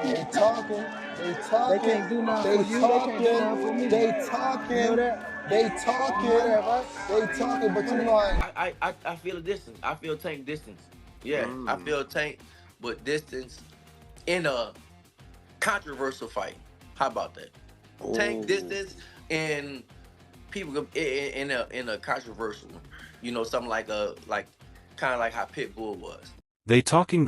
They talking. They They talking. can't do nothing They for you. They can't do talking. nothing for me. They You know talking. that? They You know talking. that, right? They talking. But you like, I feel a distance. I feel Tank distance. Yeah, I feel Tank, but distance in a controversial fight. How about that? Tank oh, distance and in a controversial one. Something like kind of like how Pitbull was. They talking,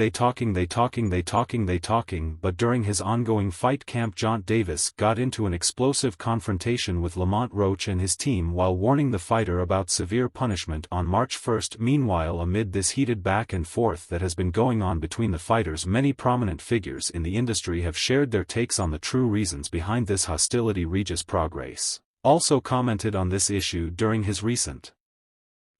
but during his ongoing fight camp Gervonta Davis got into an explosive confrontation with Lamont Roach and his team while warning the fighter about severe punishment on March 1st. Meanwhile, amid this heated back and forth that has been going on between the fighters, many prominent figures in the industry have shared their takes on the true reasons behind this hostility. Regis Prograis also commented on this issue during his recent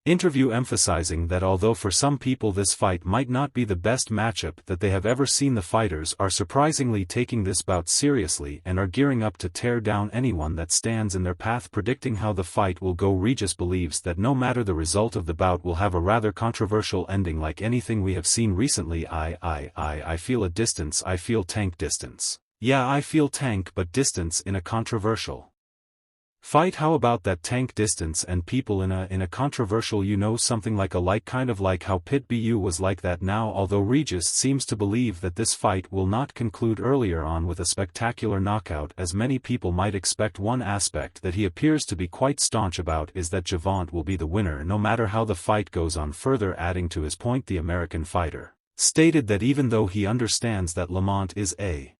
interview, emphasizing that although for some people this fight might not be the best matchup that they have ever seen, the fighters are surprisingly taking this bout seriously and are gearing up to tear down anyone that stands in their path. Predicting how the fight will go, Regis believes that no matter the result of the bout will have a rather controversial ending like anything we have seen recently. I feel a distance. I feel Tank distance. Yeah, I feel Tank but distance in a controversial fight. How about that? Tank distance and people in a controversial, something like kind of like how Pitbull was like that. Now, although Regis seems to believe that this fight will not conclude earlier on with a spectacular knockout as many people might expect, one aspect that he appears to be quite staunch about is that Gervonta will be the winner no matter how the fight goes on. Further adding to his point, the American fighter stated that even though he understands that Lamont is a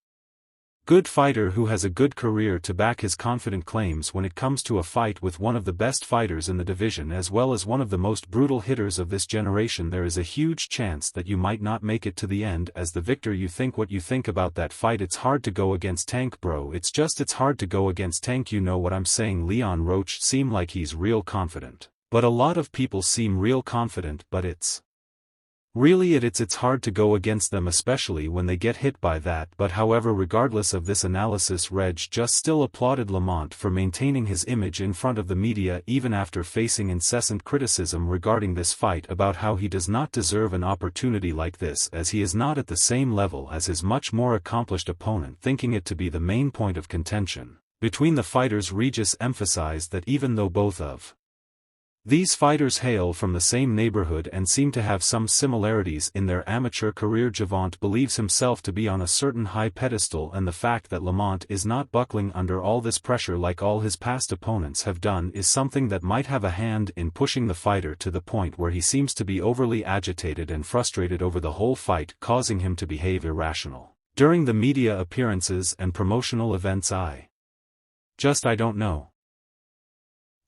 good fighter who has a good career to back his confident claims when it comes to a fight with one of the best fighters in the division as well as one of the most brutal hitters of this generation, there is a huge chance that you might not make it to the end as the victor. You think what you think about that fight. It's hard to go against Tank, bro. It's hard to go against Tank. You know what I'm saying? Lamont Roach seem like he's real confident, but a lot of people seem real confident, but it's hard to go against them, especially when they get hit by that. But however, regardless of this analysis, Reg just still applauded Lamont for maintaining his image in front of the media even after facing incessant criticism regarding this fight about how he does not deserve an opportunity like this as he is not at the same level as his much more accomplished opponent, thinking it to be the main point of contention between the fighters. Regis emphasized that even though both of these fighters hail from the same neighborhood and seem to have some similarities in their amateur career, Gervonta believes himself to be on a certain high pedestal, and the fact that Lamont is not buckling under all this pressure like all his past opponents have done is something that might have a hand in pushing the fighter to the point where he seems to be overly agitated and frustrated over the whole fight, causing him to behave irrational during the media appearances and promotional events. I don't know.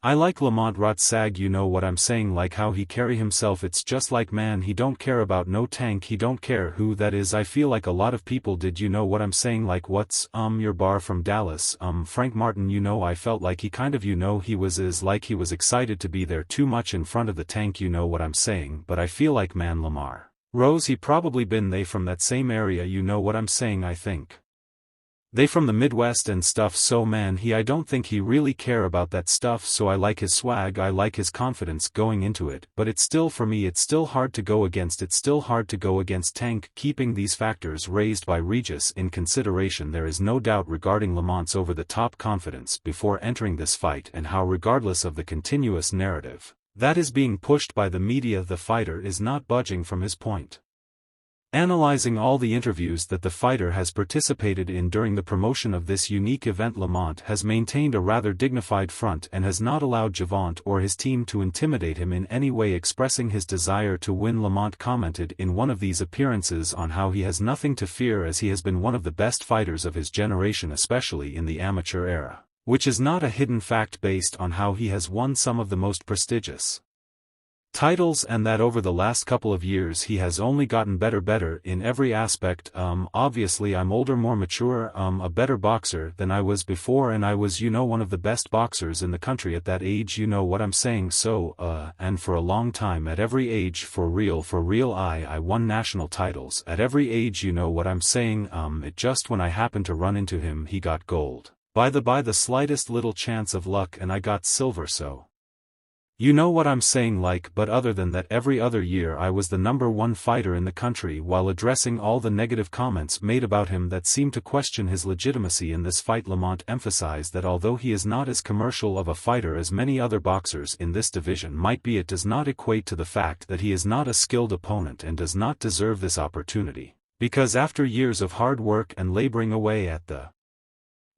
I like Lamont Roach, you know what I'm saying, like how he carry himself. It's just like, man, he don't care about no Tank, he don't care who that is. I feel like a lot of people did, you know what I'm saying, like what's your bar from Dallas, Frank Martin, you know, I felt like he kind of, you know, he was excited to be there too much in front of the Tank, you know what I'm saying. But I feel like, man, Lamar Rose, he probably been they from that same area, you know what I'm saying. I think they from the Midwest and stuff, so man, I don't think he really care about that stuff. So I like his swag, I like his confidence going into it, but it's still, for me, it's still hard to go against. It's still hard to go against Tank. Keeping these factors raised by Regis in consideration, there is no doubt regarding Lamont's over-the-top confidence before entering this fight and how, regardless of the continuous narrative that is being pushed by the media, the fighter is not budging from his point. Analyzing all the interviews that the fighter has participated in during the promotion of this unique event, Lamont has maintained a rather dignified front and has not allowed Gervonta or his team to intimidate him in any way, expressing his desire to win. Lamont commented in one of these appearances on how he has nothing to fear as he has been one of the best fighters of his generation, especially in the amateur era, which is not a hidden fact based on how he has won some of the most prestigious titles, and that over the last couple of years he has only gotten better in every aspect. Obviously I'm older, more mature, a better boxer than I was before, and I was, you know, one of the best boxers in the country at that age, you know what I'm saying. So and for a long time, at every age, for real, I won national titles at every age, you know what I'm saying. It just, when I happened to run into him, he got gold by the slightest little chance of luck, and I got silver. So You know what I'm saying, like, but other than that, every other year I was the #1 fighter in the country. While addressing all the negative comments made about him that seemed to question his legitimacy in this fight, Lamont emphasized that although he is not as commercial of a fighter as many other boxers in this division might be, it does not equate to the fact that he is not a skilled opponent and does not deserve this opportunity, because after years of hard work and laboring away at the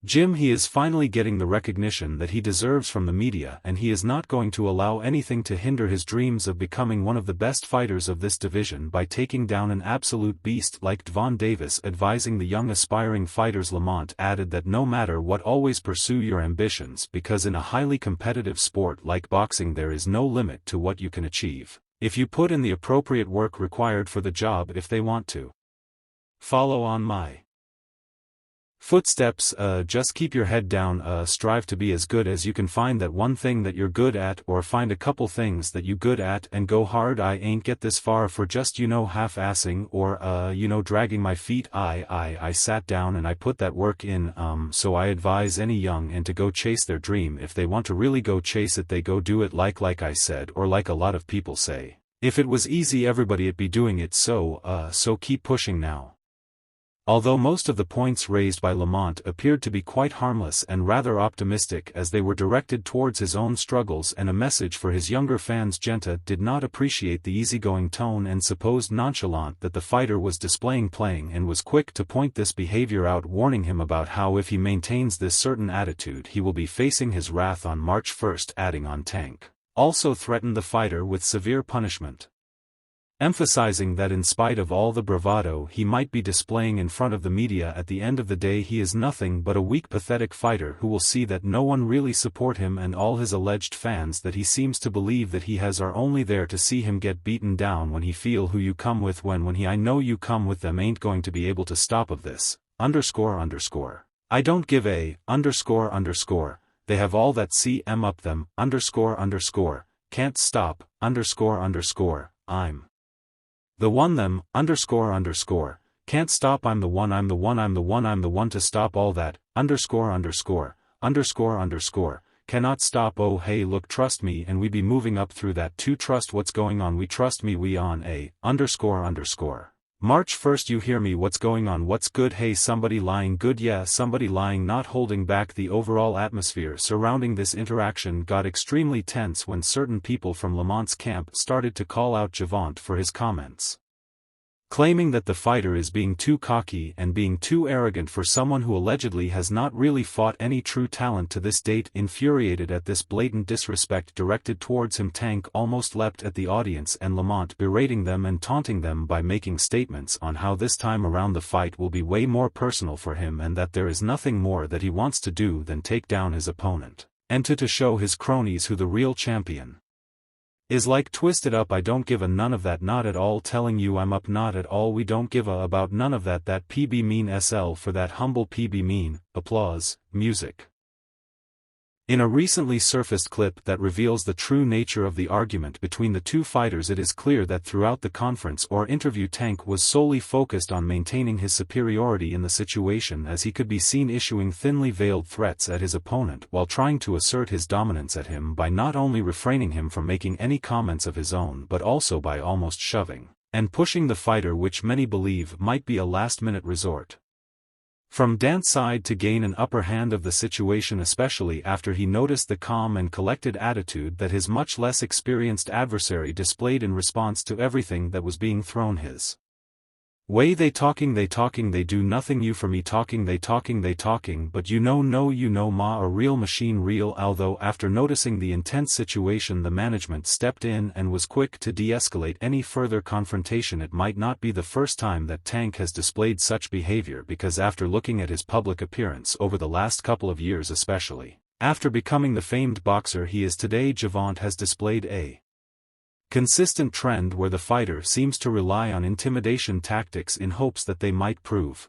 gym, he is finally getting the recognition that he deserves from the media, and he is not going to allow anything to hinder his dreams of becoming one of the best fighters of this division by taking down an absolute beast like Gervonta Davis. Advising the young aspiring fighters, Lamont added that no matter what, always pursue your ambitions, because in a highly competitive sport like boxing there is no limit to what you can achieve, if you put in the appropriate work required for the job. If they want to follow on my footsteps, just keep your head down, strive to be as good as you can, find that one thing that you're good at, or find a couple things that you good at and go hard. I ain't get this far for just, half-assing or, dragging my feet. I sat down and I put that work in, so I advise any young and to go chase their dream. If they want to really go chase it, they go do it, like I said, or like a lot of people say, if it was easy everybody'd be doing it, so keep pushing now. Although most of the points raised by Lamont appeared to be quite harmless and rather optimistic, as they were directed towards his own struggles and a message for his younger fans, Gervonta did not appreciate the easygoing tone and supposed nonchalance that the fighter was displaying, and was quick to point this behavior out, warning him about how if he maintains this certain attitude he will be facing his wrath on March 1st, adding on Tank also threatened the fighter with severe punishment, emphasizing that in spite of all the bravado he might be displaying in front of the media, at the end of the day he is nothing but a weak, pathetic fighter who will see that no one really support him, and all his alleged fans that he seems to believe that he has are only there to see him get beaten down. When he feel who you come with, when he I know you come with them, ain't going to be able to stop of this, __. I don't give a __. They have all that CM up them, __. Can't stop, __. I'm the one them, __. Can't stop, I'm the one, I'm the one, I'm the one, I'm the one to stop all that, __. Cannot stop. Oh hey look, trust me, and we be moving up through that too. Trust what's going on, we trust me, we on a __. March 1st, you hear me, what's going on, what's good, hey somebody lying good, yeah somebody lying, not holding back. The overall atmosphere surrounding this interaction got extremely tense when certain people from Lamont's camp started to call out Gervonta for his comments, claiming that the fighter is being too cocky and being too arrogant for someone who allegedly has not really fought any true talent to this date. Infuriated at this blatant disrespect directed towards him, Tank almost leapt at the audience and Lamont, berating them and taunting them by making statements on how this time around the fight will be way more personal for him, and that there is nothing more that he wants to do than take down his opponent, and to show his cronies who the real champion is. Like, twisted up, I don't give a none of that, not at all, telling you I'm up, not at all, we don't give a about none of that, that PB mean SL for that humble PB mean, applause, music. In a recently surfaced clip that reveals the true nature of the argument between the two fighters, it is clear that throughout the conference or interview Tank was solely focused on maintaining his superiority in the situation, as he could be seen issuing thinly veiled threats at his opponent while trying to assert his dominance at him by not only refraining him from making any comments of his own but also by almost shoving and pushing the fighter, which many believe might be a last-minute resort from Dan's side to gain an upper hand of the situation, especially after he noticed the calm and collected attitude that his much less experienced adversary displayed in response to everything that was being thrown his way. They talking, they do nothing, you for me talking, they talking, but no ma, a real machine, real. Although after noticing the intense situation, the management stepped in and was quick to de-escalate any further confrontation. It might not be the first time that Tank has displayed such behavior, because after looking at his public appearance over the last couple of years, especially after becoming the famed boxer he is today, Gervonta has displayed a consistent trend where the fighter seems to rely on intimidation tactics in hopes that they might prove